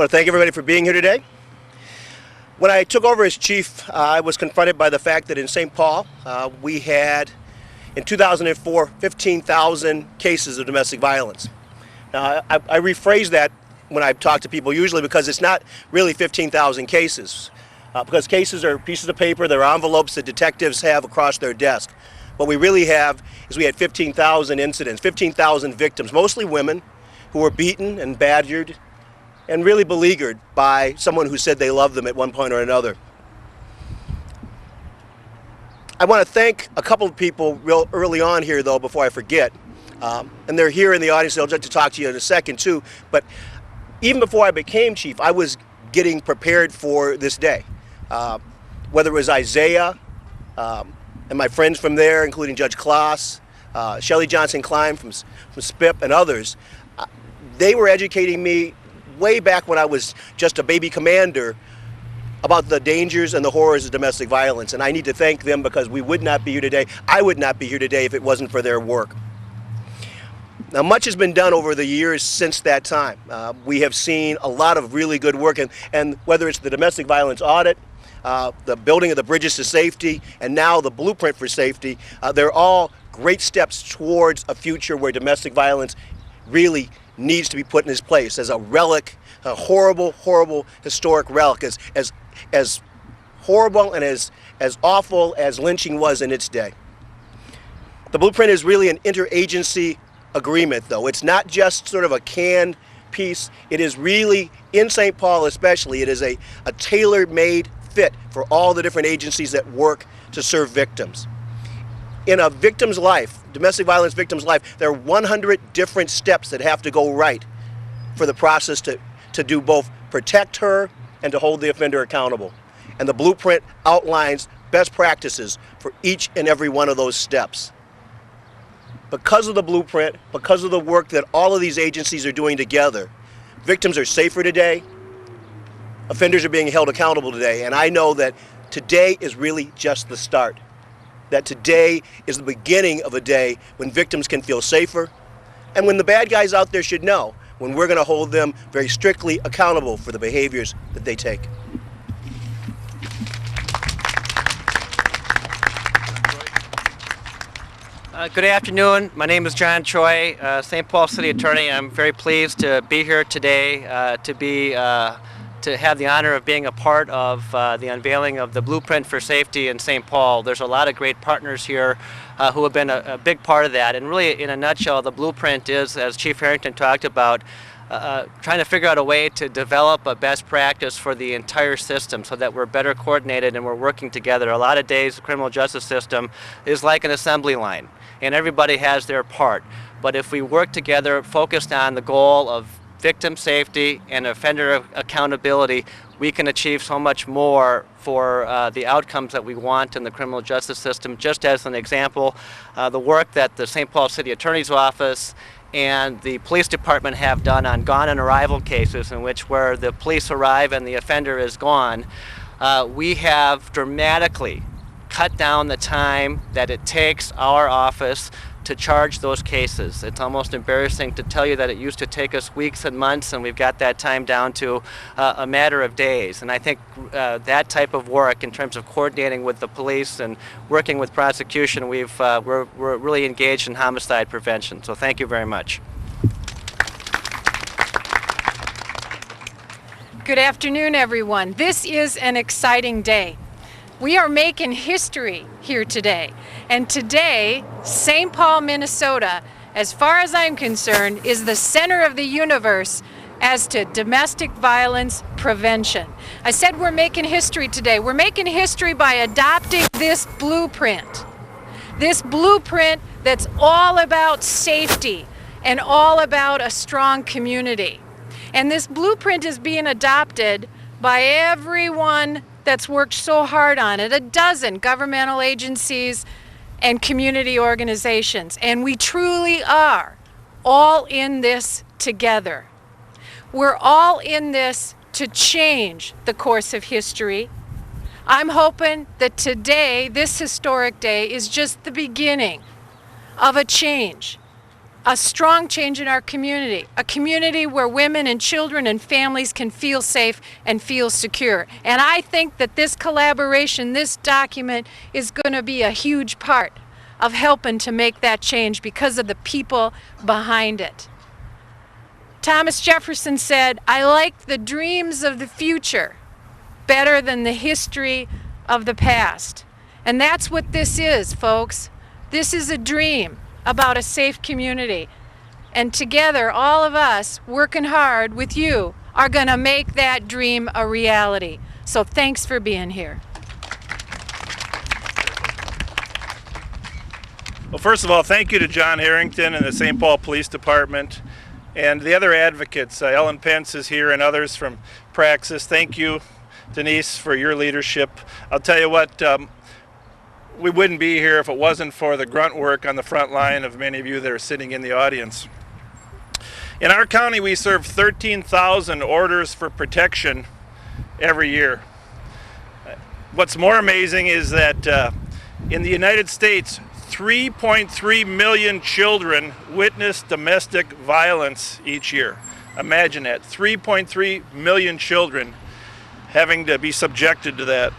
want to thank everybody for being here today. When I took over as chief, I was confronted by the fact that in St. Paul, we had, in 2004, 15,000 cases of domestic violence. Now, I rephrase that when I talk to people usually because it's not really 15,000 cases. Because cases are pieces of paper, they're envelopes that detectives have across their desk. What we really have is we had 15,000 incidents, 15,000 victims, mostly women who were beaten and badgered and really beleaguered by someone who said they loved them at one point or another. I want to thank a couple of people real early on here, though, before I forget. And they're here in the audience. They'll get to talk to you in a second, too. But even before I became chief, I was getting prepared for this day. Whether it was Isaiah and my friends from there, including Judge Klaas, Shelley Johnson-Klein from SPIP and others, they were educating me way back when I was just a baby commander about the dangers and the horrors of domestic violence. And I need to thank them because we would not be here today. I would not be here today if it wasn't for their work. Now, much has been done over the years since that time. We have seen a lot of really good work, and whether it's the domestic violence audit, the building of the bridges to safety, and now the blueprint for safety, they're all great steps towards a future where domestic violence really needs to be put in its place as a relic, a horrible, horrible historic relic, as horrible and as awful as lynching was in its day. The blueprint is really an interagency agreement, though. It's not just sort of a canned piece. It is really, in St. Paul especially, it is a tailor-made fit for all the different agencies that work to serve victims. In a victim's life, domestic violence victim's life, there are 100 different steps that have to go right for the process to do both protect her and to hold the offender accountable. And the blueprint outlines best practices for each and every one of those steps. Because of the blueprint, because of the work that all of these agencies are doing together, victims are safer today, offenders are being held accountable today, and I know that today is really just the start. That today is the beginning of a day when victims can feel safer, and when the bad guys out there should know when we're going to hold them very strictly accountable for the behaviors that they take. Good afternoon. My name is John Choi, St. Paul City Attorney. I'm very pleased to be here today to have the honor of being a part of the unveiling of the Blueprint for Safety in St. Paul. There's a lot of great partners here who have been a big part of that. And really, in a nutshell, the Blueprint is, as Chief Harrington talked about, trying to figure out a way to develop a best practice for the entire system so that we're better coordinated and we're working together. A lot of days the criminal justice system is like an assembly line, and everybody has their part. But if we work together, focused on the goal of victim safety and offender accountability, we can achieve so much more for the outcomes that we want in the criminal justice system. Just as an example, the work that the St. Paul City Attorney's Office and the police department have done on gone and arrival cases, in which where the police arrive and the offender is gone, we have dramatically cut down the time that it takes our office to charge those cases. It's almost embarrassing to tell you that it used to take us weeks and months, and we've got that time down to a matter of days. And I think that type of work, in terms of coordinating with the police and working with prosecution, we're really engaged in homicide prevention. So thank you very much. Good afternoon, everyone. This is an exciting day. We are making history here today. And today, St. Paul, Minnesota, as far as I'm concerned, is the center of the universe as to domestic violence prevention. I said we're making history today. We're making history by adopting this blueprint. This blueprint that's all about safety and all about a strong community. And this blueprint is being adopted by everyone that's worked so hard on it, a dozen governmental agencies and community organizations. And we truly are all in this together. We're all in this to change the course of history. I'm hoping that today, this historic day, is just the beginning of a change a strong change in our community, a community where women and children and families can feel safe and feel secure. And I think that this collaboration, this document, is going to be a huge part of helping to make that change because of the people behind it. Thomas Jefferson said, "I like the dreams of the future better than the history of the past." And that's what this is, folks. This is a dream about a safe community. And together, all of us working hard with you are going to make that dream a reality. So thanks for being here. Well, first of all, thank you to John Harrington and the St. Paul Police Department and the other advocates. Ellen Pence is here and others from Praxis. Thank you, Denise, for your leadership. I'll tell you what, we wouldn't be here if it wasn't for the grunt work on the front line of many of you that are sitting in the audience. In our county, we serve 13,000 orders for protection every year. What's more amazing is that in the United States, 3.3 million children witness domestic violence each year. Imagine that, 3.3 million children having to be subjected to that.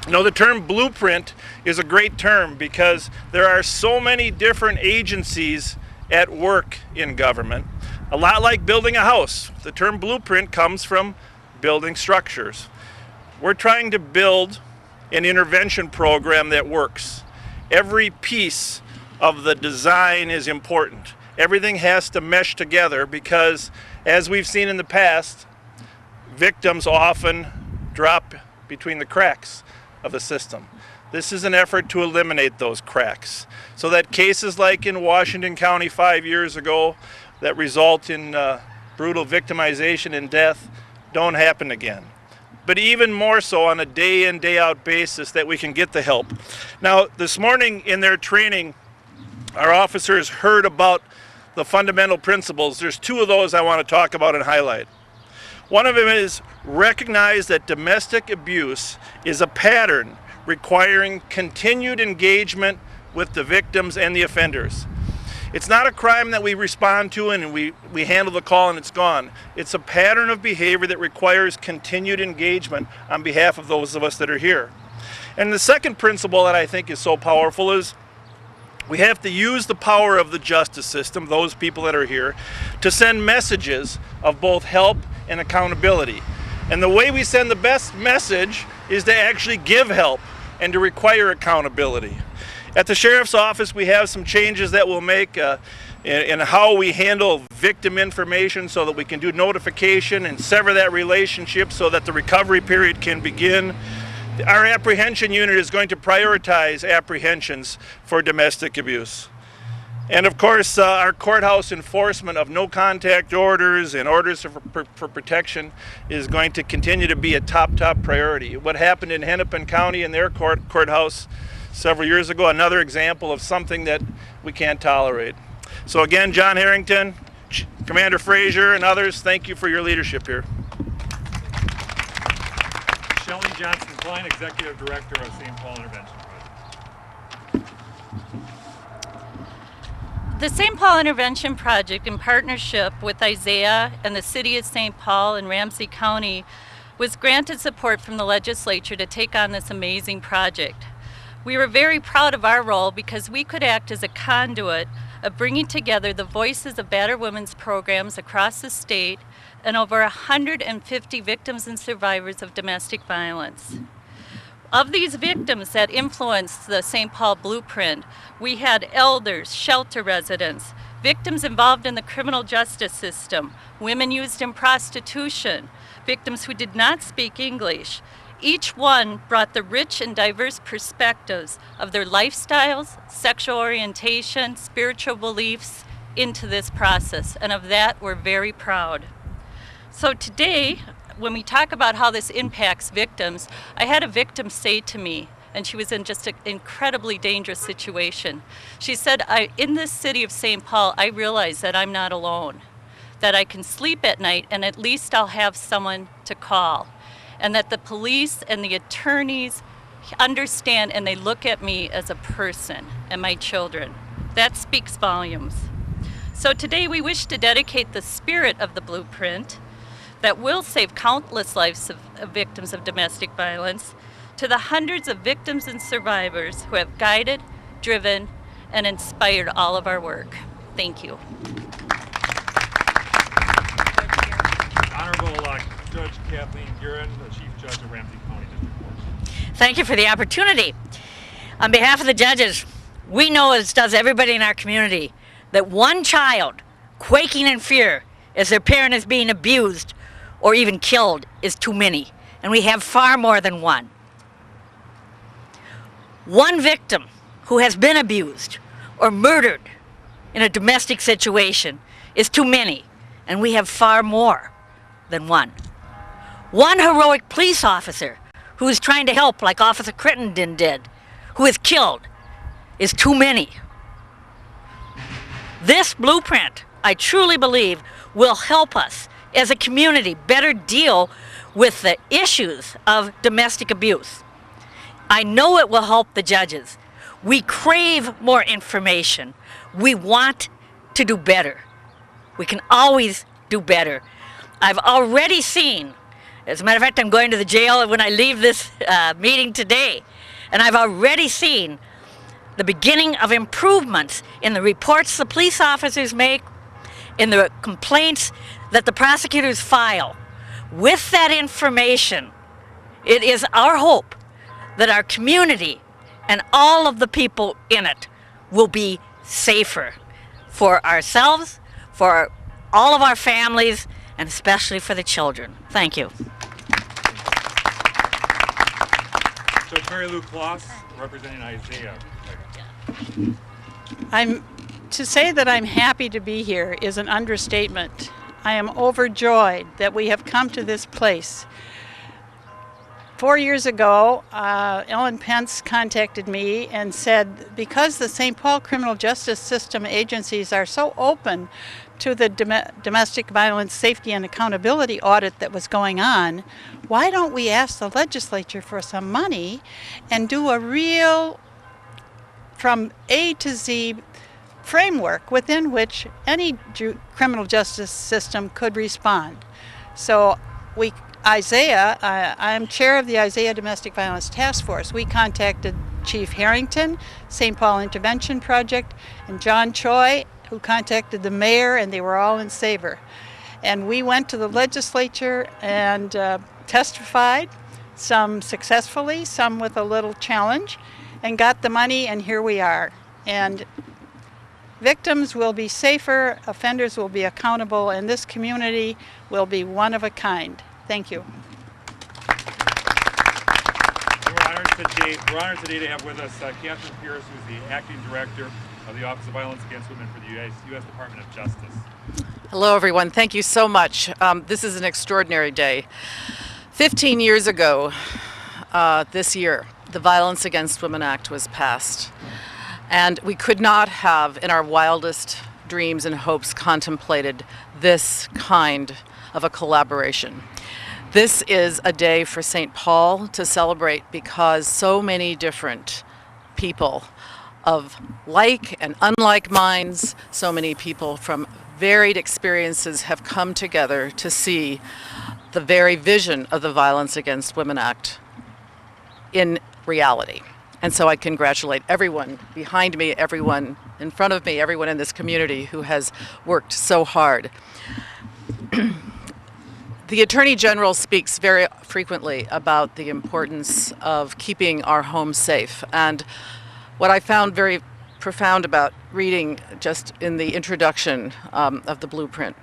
You know, the term blueprint is a great term because there are so many different agencies at work in government. A lot like building a house. The term blueprint comes from building structures. We're trying to build an intervention program that works. Every piece of the design is important. Everything has to mesh together because, as we've seen in the past, victims often drop between the cracks of the system. This is an effort to eliminate those cracks so that cases like in Washington County 5 years ago that result in brutal victimization and death don't happen again. But even more so on a day in, day out basis that we can get the help. Now, this morning in their training, our officers heard about the fundamental principles. There's two of those I want to talk about and highlight. One of them is recognize that domestic abuse is a pattern requiring continued engagement with the victims and the offenders. It's not a crime that we respond to and we handle the call and it's gone. It's a pattern of behavior that requires continued engagement on behalf of those of us that are here. And the second principle that I think is so powerful is we have to use the power of the justice system, those people that are here, to send messages of both help and accountability. And the way we send the best message is to actually give help and to require accountability. At the Sheriff's Office, we have some changes that we'll make in how we handle victim information so that we can do notification and sever that relationship so that the recovery period can begin. Our apprehension unit is going to prioritize apprehensions for domestic abuse. And of course, our courthouse enforcement of no contact orders and orders for protection is going to continue to be a top priority. What happened in Hennepin County in their courthouse several years ago, another example of something that we can't tolerate. So again, John Harrington, Commander Frazier, and others, thank you for your leadership here. Shelley Johnson-Klein, Executive Director of St. Paul Intervention Project. The St. Paul Intervention Project, in partnership with Isaiah and the City of St. Paul and Ramsey County, was granted support from the legislature to take on this amazing project. We were very proud of our role because we could act as a conduit of bringing together the voices of battered women's programs across the state and over 150 victims and survivors of domestic violence. Of these victims that influenced the St. Paul Blueprint, we had elders, shelter residents, victims involved in the criminal justice system, women used in prostitution, victims who did not speak English. Each one brought the rich and diverse perspectives of their lifestyles, sexual orientation, spiritual beliefs into this process, and of that we're very proud. So today, when we talk about how this impacts victims, I had a victim say to me, and she was in just an incredibly dangerous situation. She said, in this city of St. Paul, I realize that I'm not alone, that I can sleep at night and at least I'll have someone to call, and that the police and the attorneys understand and they look at me as a person and my children. That speaks volumes. So today we wish to dedicate the spirit of the blueprint that will save countless lives of victims of domestic violence to the hundreds of victims and survivors who have guided, driven, and inspired all of our work. Thank you. Honorable Judge Kathleen Guerin, the Chief Judge of Ramsey County District Court. Thank you for the opportunity. On behalf of the judges, we know, as does everybody in our community, that one child quaking in fear as their parent is being abused or even killed is too many, and we have far more than one. One victim who has been abused or murdered in a domestic situation is too many, and we have far more than one. One heroic police officer who is trying to help, like Officer Crittenden did, who is killed, is too many. This blueprint, I truly believe, will help us as a community better deal with the issues of domestic abuse. I know it will help the judges. We crave more information. We want to do better. We can always do better. I've already seen, as a matter of fact, I'm going to the jail when I leave this meeting today, and I've already seen the beginning of improvements in the reports the police officers make, in the complaints that the prosecutors file. With that information, it is our hope that our community and all of the people in it will be safer for ourselves, for all of our families, and especially for the children. Thank you. Judge Mary Lou Kloss, representing Isaiah. To say that I'm happy to be here is an understatement. I am overjoyed that we have come to this place. 4 years ago, Ellen Pence contacted me and said, because the St. Paul criminal justice system agencies are so open to the domestic violence safety and accountability audit that was going on, why don't we ask the legislature for some money and do a real, from A to Z framework within which any criminal justice system could respond. So Isaiah, I'm chair of the Isaiah Domestic Violence Task Force. We contacted Chief Harrington, St. Paul Intervention Project, and John Choi, who contacted the mayor, and they were all in favor. And we went to the legislature and testified, some successfully, some with a little challenge, and got the money, and here we are. And victims will be safer, offenders will be accountable, and this community will be one of a kind. Thank you. We're honored today to have with us Catherine Pierce, who's the Acting Director of the Office of Violence Against Women for the U.S. Department of Justice. Hello, everyone. Thank you so much. This is an extraordinary day. 15 years ago, this year, the Violence Against Women Act was passed. And we could not have, in our wildest dreams and hopes, contemplated this kind of a collaboration. This is a day for St. Paul to celebrate because so many different people of like and unlike minds, so many people from varied experiences have come together to see the very vision of the Violence Against Women Act in reality. And so I congratulate everyone behind me, everyone in front of me, everyone in this community who has worked so hard. The Attorney General speaks very frequently about the importance of keeping our homes safe. And what I found very profound about reading just in the introduction of the blueprint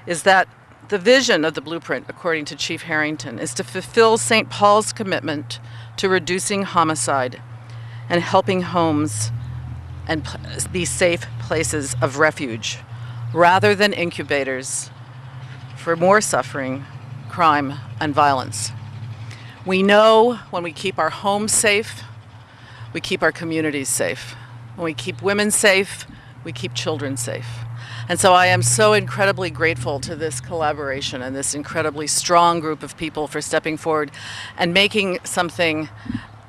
is that the vision of the blueprint, according to Chief Harrington, is to fulfill St. Paul's commitment to reducing homicide and helping homes and be safe places of refuge, rather than incubators for more suffering, crime, and violence. We know when we keep our homes safe, we keep our communities safe. When we keep women safe, we keep children safe. And so I am so incredibly grateful to this collaboration and this incredibly strong group of people for stepping forward and making something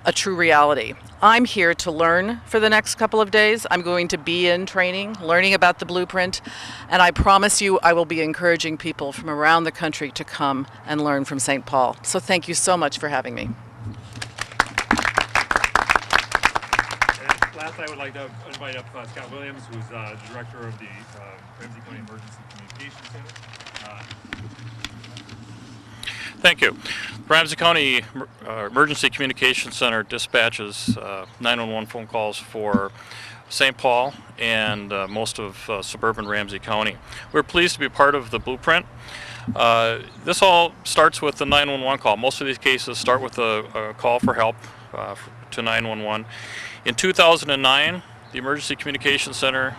a true reality. I'm here to learn for the next couple of days. I'm going to be in training, learning about the blueprint, and I promise you I will be encouraging people from around the country to come and learn from St. Paul. So thank you so much for having me. And last, I would like to invite up Scott Williams, who's the director of the Ramsey County Emergency Communications Center. Thank you. Ramsey County Emergency Communications Center dispatches 911 phone calls for St. Paul and most of suburban Ramsey County. We're pleased to be part of the blueprint. This all starts with the 911 call. Most of these cases start with a call for help to 911. In 2009, the Emergency Communications Center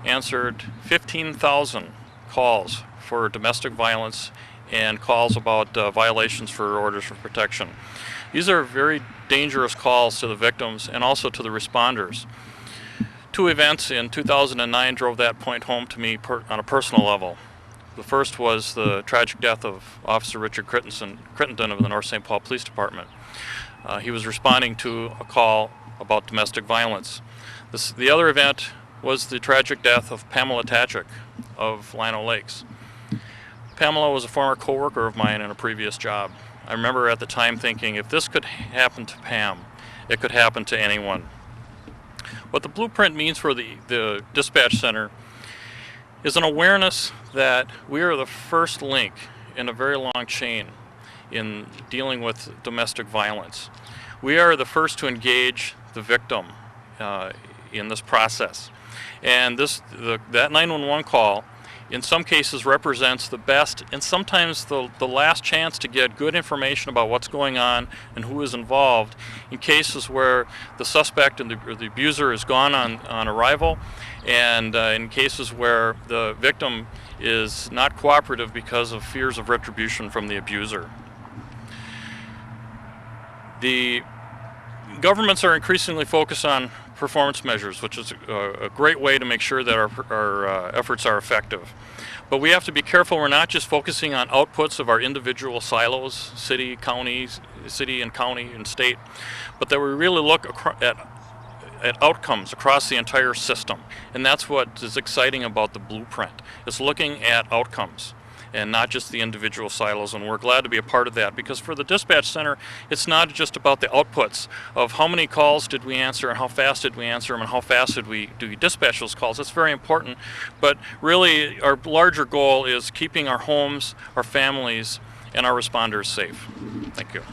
answered 15,000 calls for domestic violence and calls about violations for orders for protection. These are very dangerous calls to the victims and also to the responders. Two events in 2009 drove that point home to me on a personal level. The first was the tragic death of Officer Richard Crittenden of the North St. Paul Police Department. He was responding to a call about domestic violence. The other event was the tragic death of Pamela Tachik of Lino Lakes. Pamela was a former co-worker of mine in a previous job. I remember at the time thinking, if this could happen to Pam, it could happen to anyone. What the blueprint means for the dispatch center is an awareness that we are the first link in a very long chain in dealing with domestic violence. We are the first to engage the victim in this process. And that 911 call in some cases represents the best and sometimes the last chance to get good information about what's going on and who is involved in cases where the suspect and the abuser is gone on arrival, and in cases where the victim is not cooperative because of fears of retribution from the abuser. The governments are increasingly focused on performance measures, which is a great way to make sure that our efforts are effective. But we have to be careful we're not just focusing on outputs of our individual silos, city and county and state, but that we really look at outcomes across the entire system. And that's what is exciting about the blueprint, is looking at outcomes and not just the individual silos, and we're glad to be a part of that, because for the dispatch center, it's not just about the outputs of how many calls did we answer and how fast did we answer them and how fast did we dispatch those calls. It's very important, but really our larger goal is keeping our homes, our families, and our responders safe. Thank you.